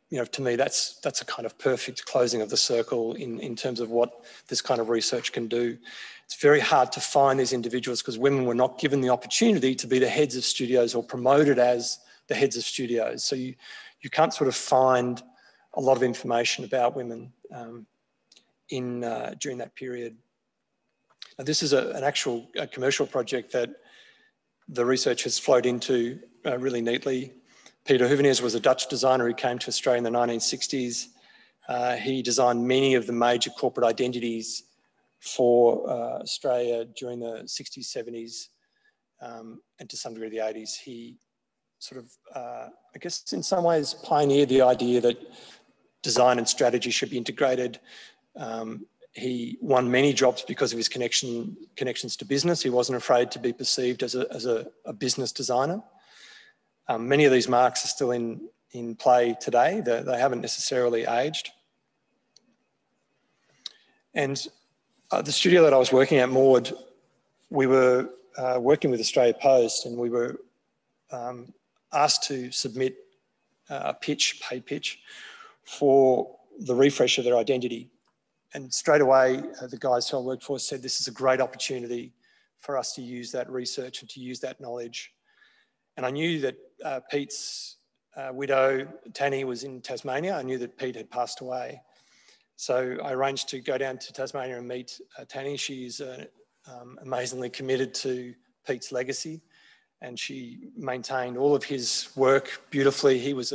you know, to me, that's a kind of perfect closing of the circle in terms of what this kind of research can do. It's very hard to find these individuals because women were not given the opportunity to be the heads of studios or promoted as the heads of studios. So you can't sort of find a lot of information about women during that period. Now, this is an actual commercial project that the research has flowed into really neatly. Peter Hoeveneers was a Dutch designer who came to Australia in the 1960s. He designed many of the major corporate identities for Australia during the 60s, 70s, and to some degree the 80s. He sort of, I guess in some ways pioneered the idea that design and strategy should be integrated. He won many jobs because of his connections to business. He wasn't afraid to be perceived as a business designer. Many of these marks are still in play today. They haven't necessarily aged. And the studio that I was working at, Maud, we were working with Australia Post, and we were asked to submit a paid pitch for the refresh of their identity. And straight away, the guys who I worked for said, this is a great opportunity for us to use that research and to use that knowledge. And I knew that Pete's widow, Tanny, was in Tasmania. I knew that Pete had passed away. So I arranged to go down to Tasmania and meet Tanny. She's amazingly committed to Pete's legacy, and she maintained all of his work beautifully. He was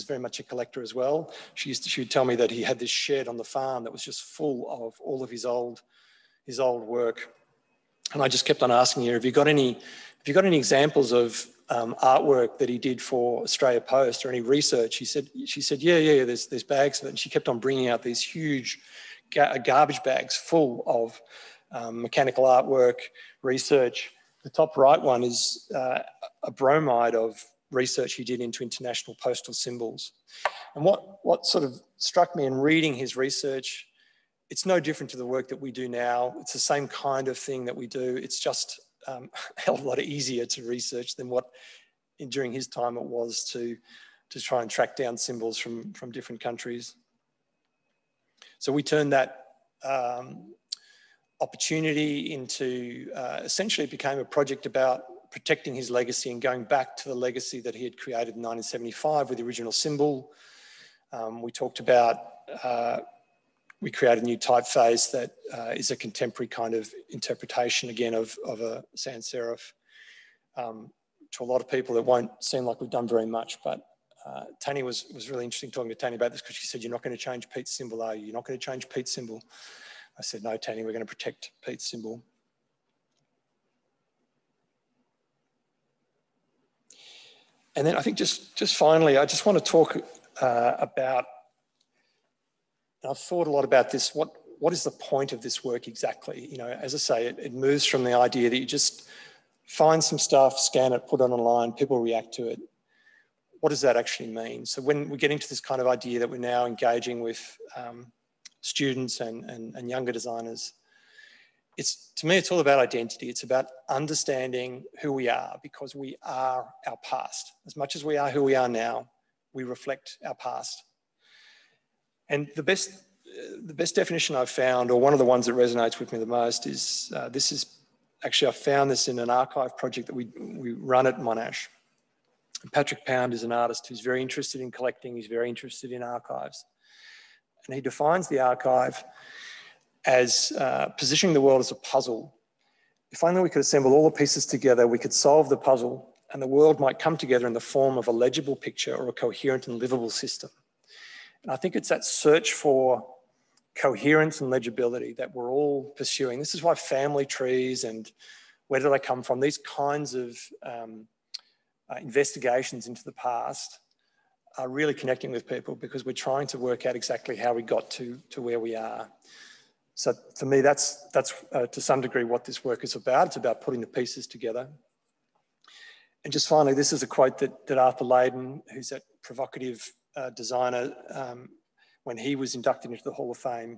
very much a collector as well. She would tell me that he had this shed on the farm that was just full of all of his old work. And I just kept on asking her, have you got any examples of artwork that he did for Australia Post or any research? She said, yeah, there's bags of it. And she kept on bringing out these huge garbage bags full of mechanical artwork, research. The top right one is a bromide of research he did into international postal symbols. And what sort of struck me in reading his research, it's no different to the work that we do now. It's the same kind of thing that we do. It's just a hell of a lot easier to research than what during his time it was to try and track down symbols from different countries. So we turned that opportunity into, essentially it became a project about protecting his legacy and going back to the legacy that he had created in 1975 with the original symbol. We talked about, we created a new typeface that is a contemporary kind of interpretation again of a sans serif. To a lot of people it won't seem like we've done very much, but Tanny was really interesting talking to Tanny about this, because she said, you're not going to change Pete's symbol, are you? You're not going to change Pete's symbol. I said, no, Tanny, we're going to protect Pete's symbol. And then I think just finally, I just want to talk about, and I've thought a lot about this, what is the point of this work exactly? You know, as I say, it moves from the idea that you just find some stuff, scan it, put it online, people react to it. What does that actually mean? So when we get into this kind of idea that we're now engaging with students and younger designers, to me, it's all about identity. It's about understanding who we are, because we are our past. As much as we are who we are now, we reflect our past. And the best definition I've found, or one of the ones that resonates with me the most, is actually I found this in an archive project that we run at Monash. Patrick Pound is an artist who's very interested in collecting. He's very interested in archives. And he defines the archive as positioning the world as a puzzle. If only we could assemble all the pieces together, we could solve the puzzle, and the world might come together in the form of a legible picture or a coherent and livable system. And I think it's that search for coherence and legibility that we're all pursuing. This is why family trees and where do they come from, these kinds of investigations into the past are really connecting with people, because we're trying to work out exactly how we got to where we are. So for me, that's to some degree what this work is about. It's about putting the pieces together. And just finally, this is a quote that Arthur Leyden, who's that provocative designer, when he was inducted into the Hall of Fame,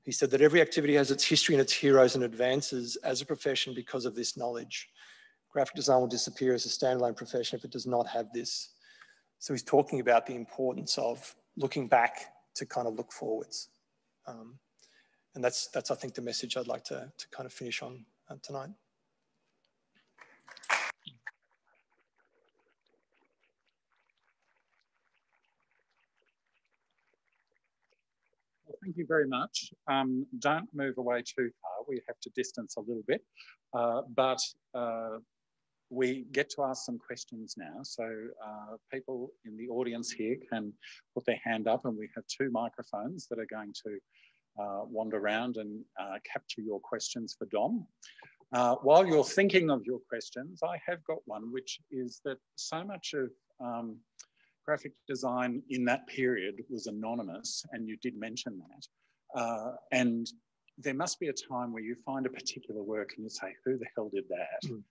he said that every activity has its history and its heroes and advances as a profession because of this knowledge. Graphic design will disappear as a standalone profession if it does not have this. So he's talking about the importance of looking back to kind of look forwards. And that's I think the message I'd like to kind of finish on tonight. Well, thank you very much. Don't move away too far. We have to distance a little bit, but we get to ask some questions now. So people in the audience here can put their hand up, and we have 2 microphones that are going to wander around and capture your questions for Dom. While you're thinking of your questions, I have got one, which is that so much of graphic design in that period was anonymous, and you did mention that. And there must be a time where you find a particular work and you say, who the hell did that? Mm.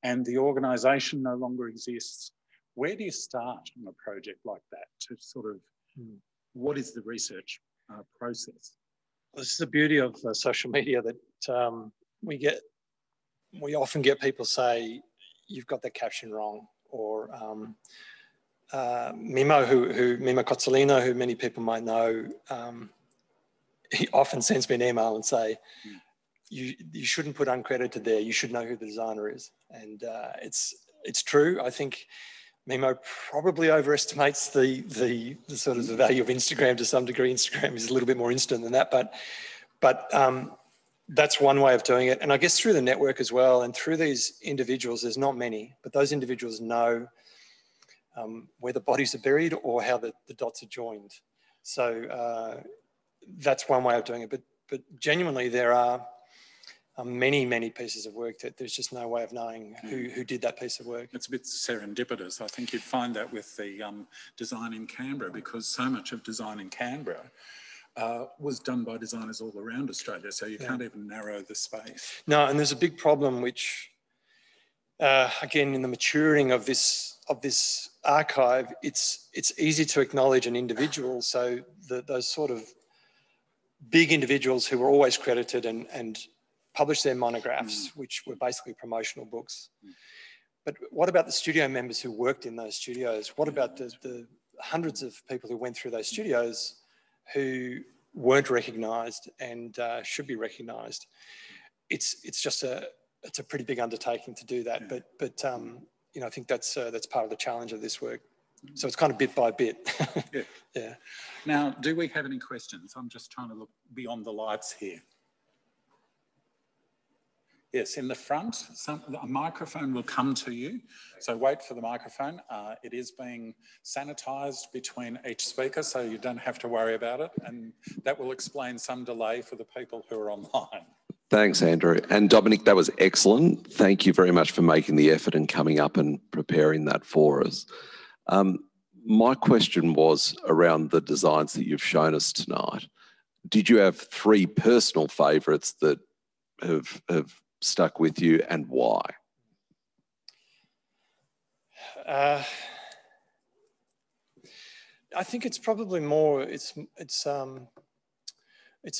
And the organisation no longer exists. Where do you start on a project like that to sort of, what is the research process? This is the beauty of social media, that we often get people say, you've got that caption wrong, or Mimo Cozzolino, who many people might know, he often sends me an email and say, you shouldn't put uncredited there, you should know who the designer is. And it's true. I think Mimo probably overestimates the sort of the value of Instagram to some degree. Instagram is a little bit more instant than that, but that's one way of doing it. And I guess through the network as well, and through these individuals, there's not many, but those individuals know where the bodies are buried or how the dots are joined. So that's one way of doing it. But genuinely, there are many pieces of work that there's just no way of knowing who did that piece of work. It's a bit serendipitous. I think you'd find that with the design in Canberra, because so much of design in Canberra was done by designers all around Australia, so you can't even narrow the space. No, and there's a big problem which, again, in the maturing of this archive, it's easy to acknowledge an individual. So those sort of big individuals who were always credited and published their monographs, which were basically promotional books. But what about the studio members who worked in those studios? What about the hundreds of people who went through those studios who weren't recognised and should be recognised? It's just it's a pretty big undertaking to do that. But you know, I think that's part of the challenge of this work. So it's kind of bit by bit. Yeah. Now, do we have any questions? I'm just trying to look beyond the lights here. Yes, in the front, a microphone will come to you. So wait for the microphone. It is being sanitised between each speaker, so you don't have to worry about it. And that will explain some delay for the people who are online. Thanks, Andrew. And Dominic, that was excellent. Thank you very much for making the effort and coming up and preparing that for us. My question was around the designs that you've shown us tonight. Did you have three personal favourites that have stuck with you, and why? I think it's probably more, it's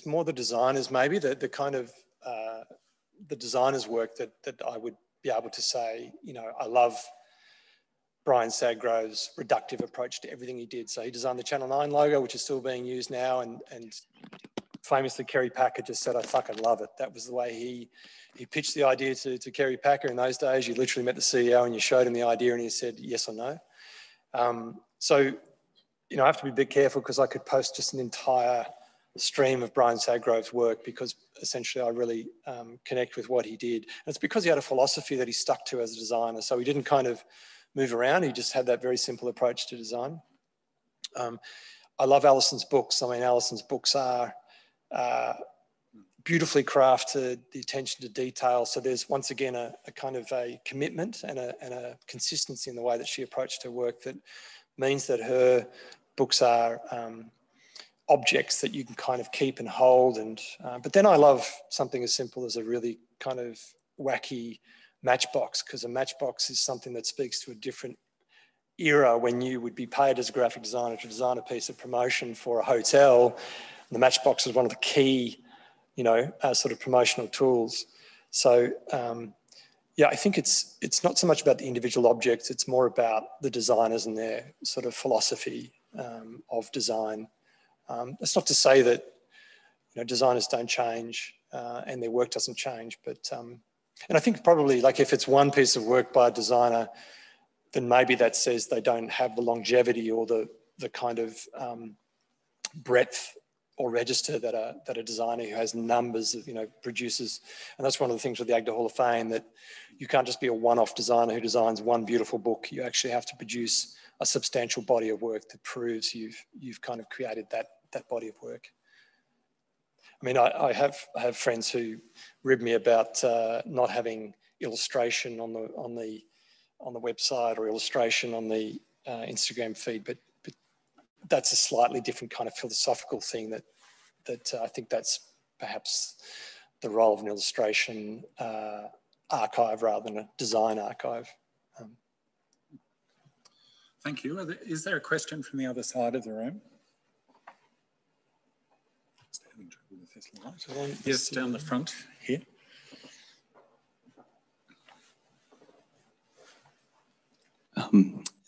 more the designers, maybe the kind of the designers' work that I would be able to say, you know, I love Brian Sadgrove's reductive approach to everything he did. So he designed the Channel 9 logo, which is still being used now, and famously Kerry Packer just said, I fucking love it. That was the way he pitched the idea to Kerry Packer. In those days, you literally met the CEO and you showed him the idea and he said yes or no. So, you know, I have to be a bit careful because I could post just an entire stream of Brian Sadgrove's work, because essentially I really connect with what he did. And it's because he had a philosophy that he stuck to as a designer. So he didn't kind of move around. He just had that very simple approach to design. I love Alison's books. I mean, Alison's books are beautifully crafted, the attention to detail. So there's once again a kind of a commitment and a consistency in the way that she approached her work that means that her books are objects that you can kind of keep and hold. And but then I love something as simple as a really kind of wacky matchbox, because a matchbox is something that speaks to a different era when you would be paid as a graphic designer to design a piece of promotion for a hotel. The matchbox is one of the key, you know, sort of promotional tools. So, yeah, I think it's not so much about the individual objects, it's more about the designers and their sort of philosophy of design. That's not to say that, you know, designers don't change and their work doesn't change, but, and I think probably like if it's one piece of work by a designer, then maybe that says they don't have the longevity or the kind of breadth or register that a designer who has numbers of, you know, produces. And that's one of the things with the AGDA Hall of Fame, that you can't just be a one-off designer who designs one beautiful book. You actually have to produce a substantial body of work that proves you've kind of created that body of work. I mean, I have friends who rib me about not having illustration on the website or illustration on the Instagram feed, but that's a slightly different kind of philosophical thing that I think that's perhaps the role of an illustration archive rather than a design archive. Thank you. Is there a question from the other side of the room? Just having trouble with this light. Yes, down the front here.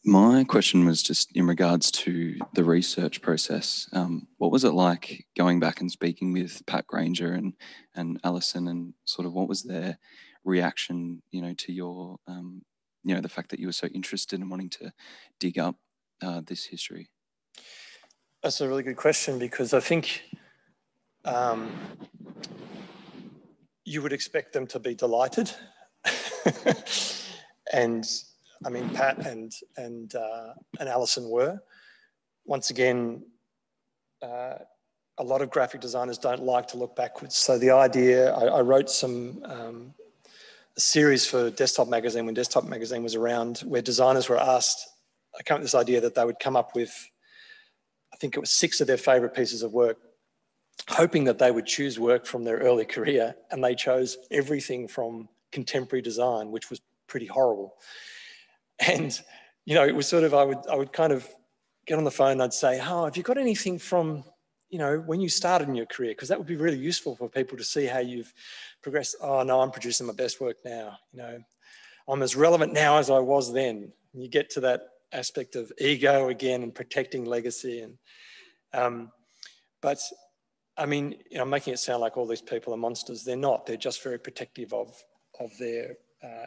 My question was just in regards to the research process. What was it like going back and speaking with Pat Granger and Alison, and sort of what was their reaction, to your, the fact that you were so interested in wanting to dig up this history? That's a really good question, because I think you would expect them to be delighted. And I mean, Pat and Alison were. Once again, a lot of graphic designers don't like to look backwards. So the idea, I wrote a series for Desktop Magazine when Desktop Magazine was around, where designers were asked, I came up with this idea that they would come up with, I think it was 6 of their favourite pieces of work, hoping that they would choose work from their early career, and they chose everything from contemporary design, which was pretty horrible. And, it was sort of, I would kind of get on the phone and I'd say, oh, have you got anything from, when you started in your career? Because that would be really useful for people to see how you've progressed. Oh, no, I'm producing my best work now. I'm as relevant now as I was then. And you get to that aspect of ego again and protecting legacy. And but I mean, I'm making it sound like all these people are monsters. They're not. They're just very protective of their.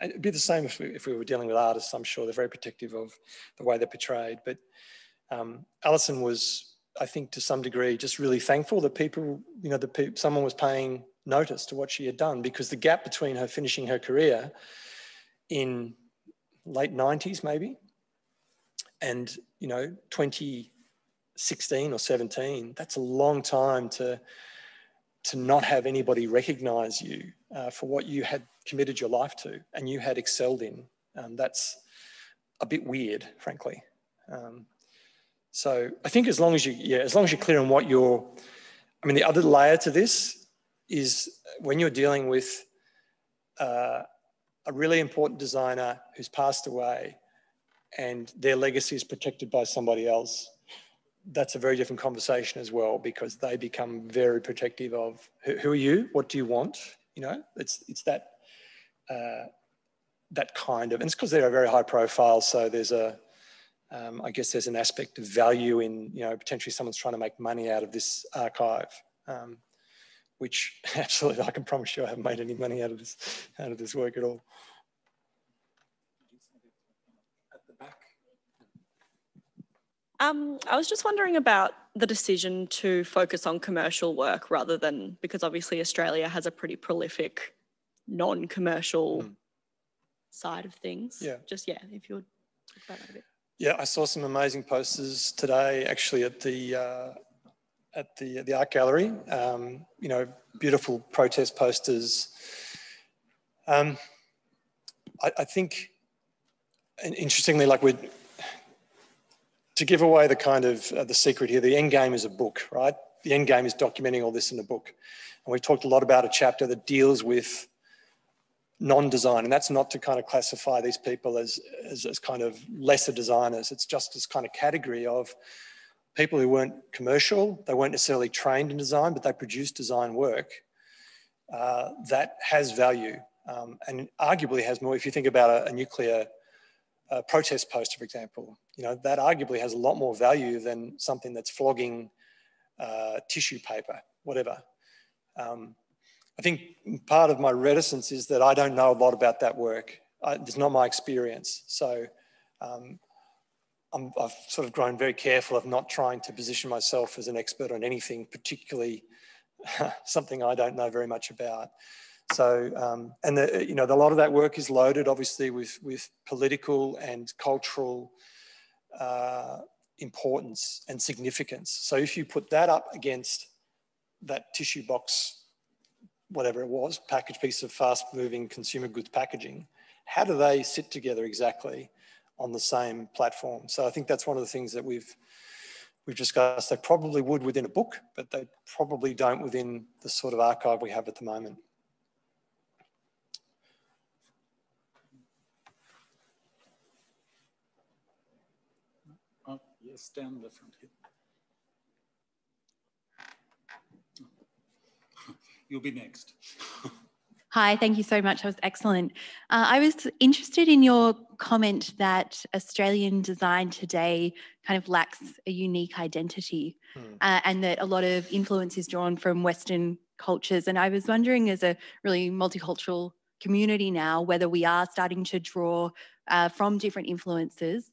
And it'd be the same if we were dealing with artists. I'm sure they're very protective of the way they're portrayed. But Alison was, I think, to some degree, just really thankful that people, someone was paying notice to what she had done, because the gap between her finishing her career in late 90s maybe and 2016 or 17, that's a long time to not have anybody recognise you for what you had committed your life to and you had excelled in. That's a bit weird, frankly. So I think as long as you're clear on what the other layer to this is when you're dealing with a really important designer who's passed away and their legacy is protected by somebody else, that's a very different conversation as well, because they become very protective of who are you, what do you want? It's that that kind of, and it's because they're a very high profile. So there's I guess there's an aspect of value in, potentially someone's trying to make money out of this archive, which absolutely, I can promise you I haven't made any money out of this work at all. At the back. I was just wondering about the decision to focus on commercial work rather than, because obviously Australia has a pretty prolific non-commercial side of things. Yeah. If you would talk about that a bit. Yeah, I saw some amazing posters today, actually, at the art gallery. Beautiful protest posters. I think, and interestingly, to give away the kind of the secret here, the end game is a book, right? The end game is documenting all this in a book. And we've talked a lot about a chapter that deals with non-design, and that's not to kind of classify these people as kind of lesser designers. It's just this kind of category of people who weren't commercial, they weren't necessarily trained in design, but they produced design work that has value and arguably has more. If you think about a nuclear protest poster, for example, that arguably has a lot more value than something that's flogging tissue paper, whatever. I think part of my reticence is that I don't know a lot about that work. It's not my experience. So I've sort of grown very careful of not trying to position myself as an expert on anything, particularly something I don't know very much about. So, and a lot of that work is loaded, obviously, with political and cultural importance and significance. So if you put that up against that tissue box, whatever it was, packaged piece of fast-moving consumer goods packaging, how do they sit together exactly on the same platform? So I think that's one of the things that we've discussed. They probably would within a book, but they probably don't within the sort of archive we have at the moment. Oh, yes, down the front here. You'll be next. Hi, thank you so much. That was excellent. I was interested in your comment that Australian design today kind of lacks a unique identity and that a lot of influence is drawn from Western cultures. And I was wondering, as a really multicultural community now, whether we are starting to draw from different influences,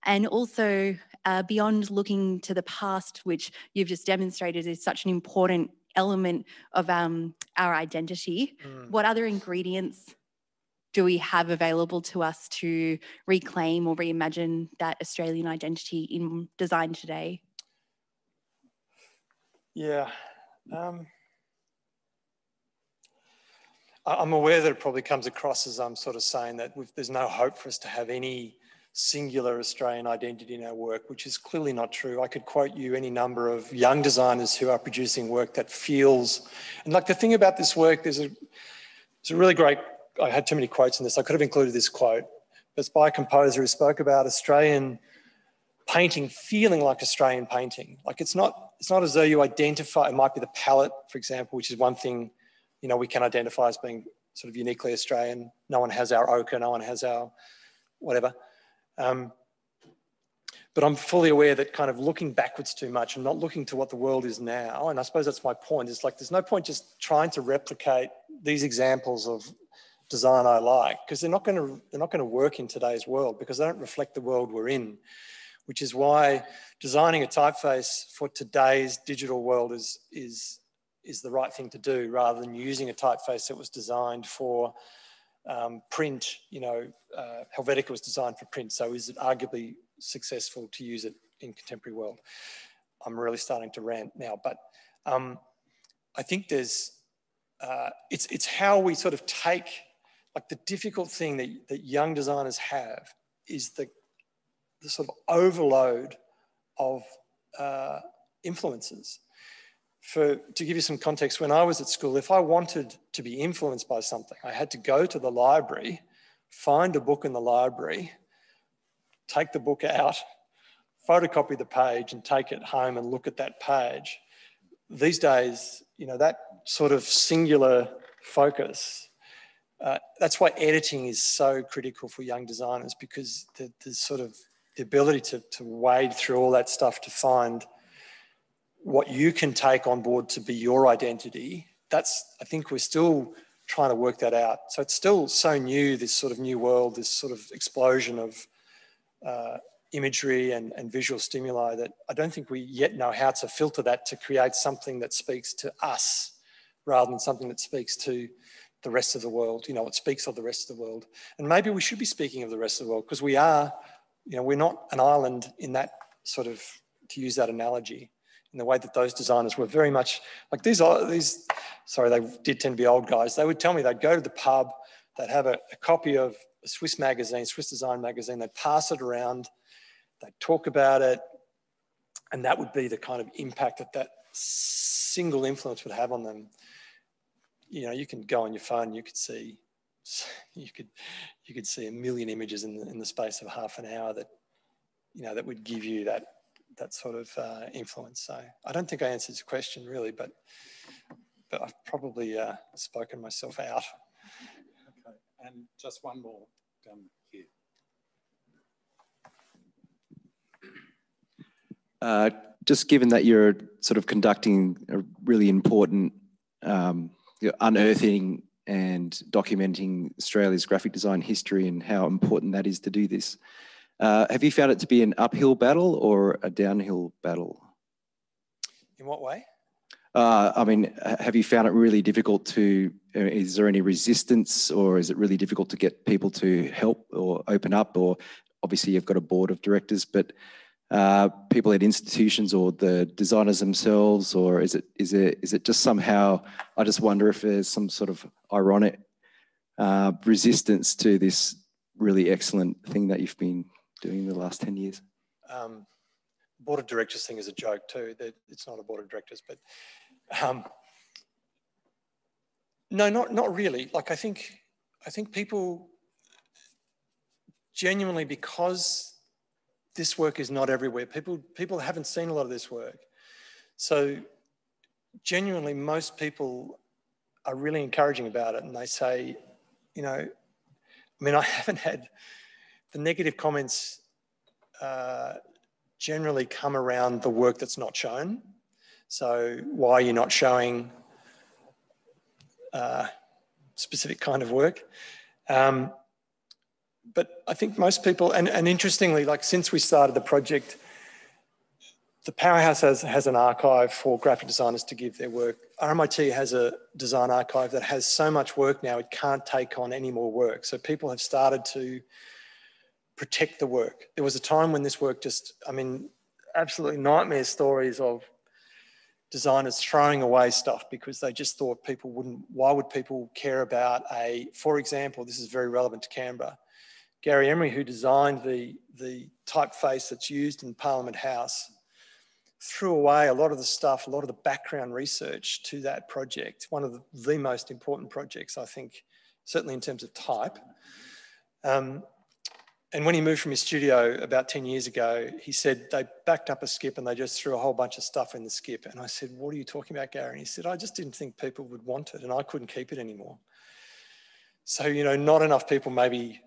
and also beyond looking to the past, which you've just demonstrated is such an important element of our identity. What other ingredients do we have available to us to reclaim or reimagine that Australian identity in design today? Yeah. I'm aware that it probably comes across as I'm sort of saying that there's no hope for us to have any singular Australian identity in our work, which is clearly not true. I could quote you any number of young designers who are producing work that feels, and like the thing about this work, there's a really great, I had too many quotes in this, I could have included this quote, but it's by a composer who spoke about Australian painting feeling like Australian painting. Like it's not as though you identify, it might be the palette, for example, which is one thing, you know, we can identify as being sort of uniquely Australian. No one has our ochre, no one has our whatever. But I'm fully aware that kind of looking backwards too much and not looking to what the world is now, and I suppose that's my point, is like there's no point just trying to replicate these examples of design I like, because they're not going to work in today's world because they don't reflect the world we're in, which is why designing a typeface for today's digital world is the right thing to do, rather than using a typeface that was designed for print. You know, Helvetica was designed for print, so is it arguably successful to use it in contemporary world? I'm really starting to rant now, but I think there's, it's how we sort of take, like the difficult thing that young designers have is the sort of overload of influences. To give you some context, when I was at school, if I wanted to be influenced by something, I had to go to the library, find a book in the library, take the book out, photocopy the page and take it home and look at that page. These days, you know, that sort of singular focus, that's why editing is so critical for young designers, because there's sort of the ability to wade through all that stuff to find what you can take on board to be your identity. That's, I think we're still trying to work that out. So it's still so new, this sort of new world, this sort of explosion of imagery and visual stimuli, that I don't think we yet know how to filter that to create something that speaks to us rather than something that speaks to the rest of the world. You know, it speaks of the rest of the world. And maybe we should be speaking of the rest of the world, because we are, you know, we're not an island in that sort of, to use that analogy, in the way that those designers were very much like these, sorry, they did tend to be old guys. They would tell me they'd go to the pub, they'd have a copy of a Swiss magazine, Swiss design magazine, they'd pass it around, they'd talk about it, and that would be the kind of impact that single influence would have on them. You know, you can go on your phone, you could see, you could see a million images in the space of half an hour that, you know, that would give you that sort of influence. So I don't think I answered your question really, but I've probably spoken myself out. Okay, and just one more down here. Just given that you're sort of conducting a really important unearthing and documenting Australia's graphic design history and how important that is to do this, have you found it to be an uphill battle or a downhill battle? In what way? I mean, have you found it really difficult to, is there any resistance, or is it really difficult to get people to help or open up? Or obviously you've got a board of directors, but people at institutions or the designers themselves, or is it just somehow, I just wonder if there's some sort of ironic resistance to this really excellent thing that you've been doing in the last 10 years? Board of directors thing is a joke too. It's not a board of directors, but no, not really. Like I think people genuinely, because this work is not everywhere, people haven't seen a lot of this work. So genuinely, most people are really encouraging about it, and they say, you know, I mean, I haven't had the negative comments generally come around the work that's not shown. So why are you not showing specific kind of work? But I think most people, and interestingly, like since we started the project, the Powerhouse has an archive for graphic designers to give their work. RMIT has a design archive that has so much work now, it can't take on any more work. So people have started to protect the work. There was a time when this work just, I mean, absolutely nightmare stories of designers throwing away stuff because they just thought people wouldn't, why would people care about for example, this is very relevant to Canberra, Gary Emery, who designed the typeface that's used in Parliament House, threw away a lot of the stuff, a lot of the background research to that project, one of the most important projects, I think, certainly in terms of type. And when he moved from his studio about 10 years ago, he said they backed up a skip and they just threw a whole bunch of stuff in the skip. And I said, what are you talking about, Gary? And he said, I just didn't think people would want it and I couldn't keep it anymore. So, you know, not enough people maybe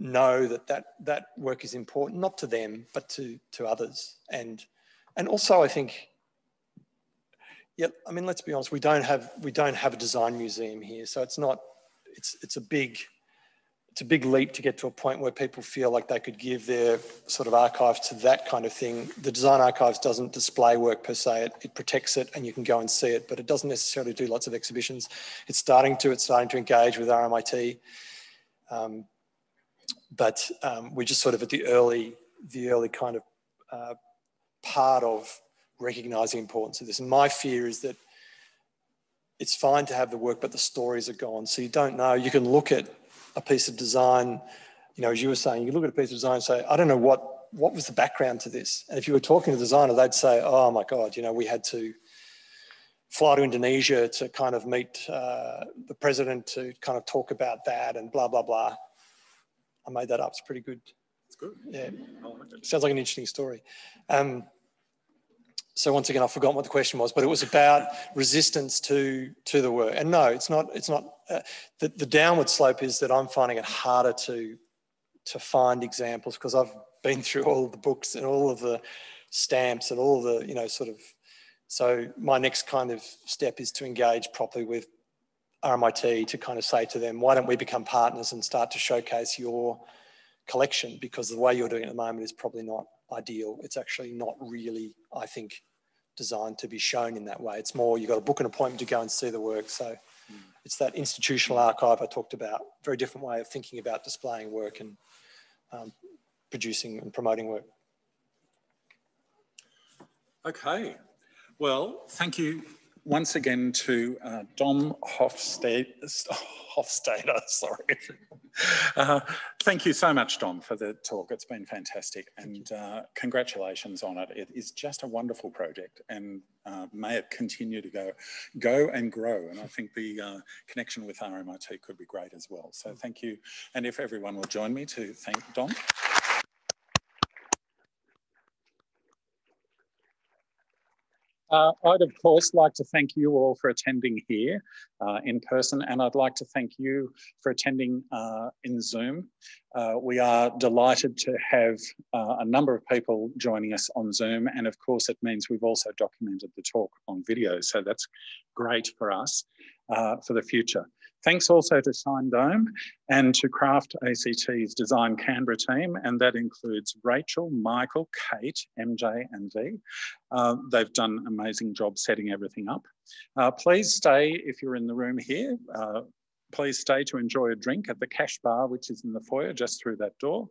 know that work is important, not to them, but to others. And also I think, yeah, I mean, let's be honest, we don't have a design museum here. So it's a big leap to get to a point where people feel like they could give their sort of archive to that kind of thing. The Design Archives doesn't display work per se, it protects it and you can go and see it, but it doesn't necessarily do lots of exhibitions. It's starting to engage with RMIT. But we're just sort of at the early kind of part of recognising the importance of this. And my fear is that it's fine to have the work, but the stories are gone. So you don't know, you can look at a piece of design, you know, as you were saying, you look at a piece of design and say, I don't know what was the background to this? And if you were talking to the designer, they'd say, oh my God, you know, we had to fly to Indonesia to kind of meet the president to kind of talk about that and blah, blah, blah. I made that up, it's pretty good. It's good. Yeah, sounds like an interesting story. So once again, I've forgotten what the question was, but it was about resistance to the work. And no, it's not. The downward slope is that I'm finding it harder to find examples because I've been through all of the books and all of the stamps and all the, you know, sort of. So my next kind of step is to engage properly with RMIT to kind of say to them, why don't we become partners and start to showcase your collection, because the way you're doing it at the moment is probably not ideal. It's actually not really, I think, designed to be shown in that way. It's more, you've got to book an appointment to go and see the work. So it's that institutional archive I talked about, very different way of thinking about displaying work and producing and promoting work. Okay, well, thank you once again to Dom Hofstede, sorry. Thank you so much, Dom, for the talk. It's been fantastic and congratulations on it. It is just a wonderful project and may it continue to go and grow. And I think the connection with RMIT could be great as well. So thank you. And if everyone will join me to thank Dom. I'd of course like to thank you all for attending here in person, and I'd like to thank you for attending in Zoom. We are delighted to have a number of people joining us on Zoom, and of course it means we've also documented the talk on video, so that's great for us for the future. Thanks also to Shine Dome and to Craft ACT's Design Canberra team, and that includes Rachel, Michael, Kate, MJ and V. They've done an amazing job setting everything up. Please stay if you're in the room here. Please stay to enjoy a drink at the cash bar, which is in the foyer just through that door.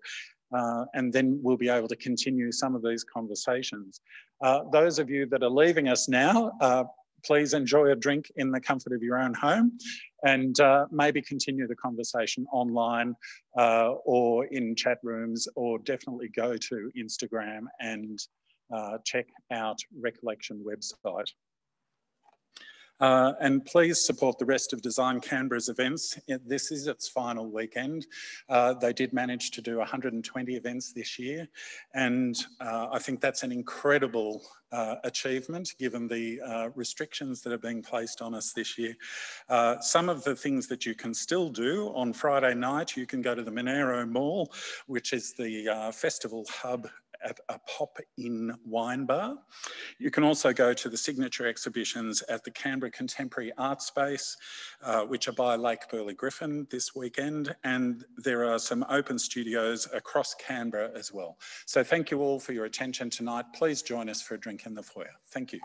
and then we'll be able to continue some of these conversations. Those of you that are leaving us now, please enjoy a drink in the comfort of your own home, and maybe continue the conversation online or in chat rooms, or definitely go to Instagram and check out Recollection website. And please support the rest of Design Canberra's events. This is its final weekend. They did manage to do 120 events this year, and I think that's an incredible achievement given the restrictions that are being placed on us this year. Some of the things that you can still do on Friday night, you can go to the Monero Mall, which is the festival hub at a pop-in wine bar. You can also go to the signature exhibitions at the Canberra Contemporary Art Space, which are by Lake Burley Griffin this weekend, and there are some open studios across Canberra as well. So thank you all for your attention tonight. Please join us for a drink in the foyer. Thank you.